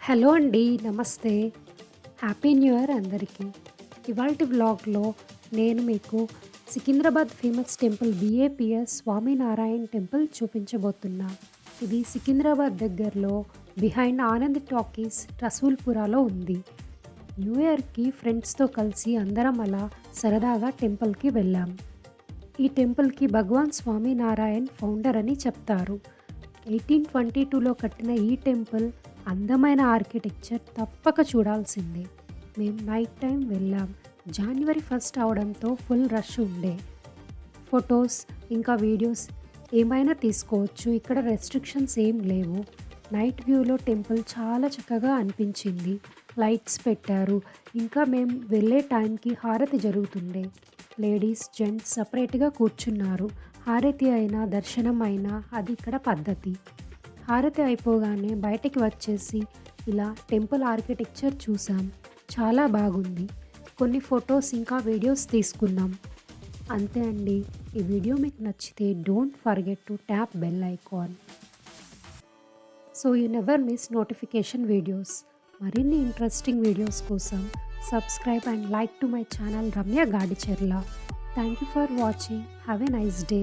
Hello అండి. నమస్తే. Happy new year అందరికీ. ఇవాల్టి వ్లాగ్‌లో నేను మీకు Secunderabad famous temple BAPS Swaminarayan temple చూపించబోతున్నా. ఇది సికింద్రాబాద్ దగ్గరలో బిహైండ్ ఆనంద్ టాకీస్ రసూల్పురాలో ఉంది. న్యూ ఇయర్‌కి ఫ్రెండ్స్‌తో కలిసి అందరం అలా సరదాగా టెంపుల్‌కి వెళ్ళాం. ఈ టెంపుల్‌కి భగవాన్ స్వామినారాయణ్ ఫౌండర్ అని చెప్తారు. 1822లో కట్టిన ఈ టెంపుల్ అందమైన ఆర్కిటెక్చర్ తప్పక చూడాల్సిందే. మేము నైట్ టైం వెళ్ళాం. జనవరి 1 అవడంతో ఫుల్ రష్ ఉండే. ఫొటోస్ ఇంకా వీడియోస్ ఏమైనా తీసుకోవచ్చు. ఇక్కడ రెస్ట్రిక్షన్స్ ఏం లేవు. నైట్ వ్యూలో టెంపుల్ చాలా చక్కగా అనిపించింది. లైట్స్ పెట్టారు. ఇంకా మేము వెళ్ళే టైంకి హారతి జరుగుతుండే. లేడీస్, జెంట్స్ సపరేట్‌గా కూర్చున్నారు. హారతి అయినా, దర్శనం అయినా అది ఇక్కడ పద్ధతి. హారతి అయిపోగానే బయటికి వచ్చేసి ఇలా టెంపుల్ ఆర్కిటెక్చర్ చూసాం. చాలా బాగుంది. కొన్ని ఫొటోస్ ఇంకా వీడియోస్ తీసుకున్నాం. అంతే అండి. ఈ వీడియో మీకు నచ్చితే don't forget to tap bell icon so you never miss notification videos. మరిన్ని ఇంట్రెస్టింగ్ వీడియోస్ కోసం subscribe and like to my channel Ramya Gadicherla. Thank you for watching. Have a nice day.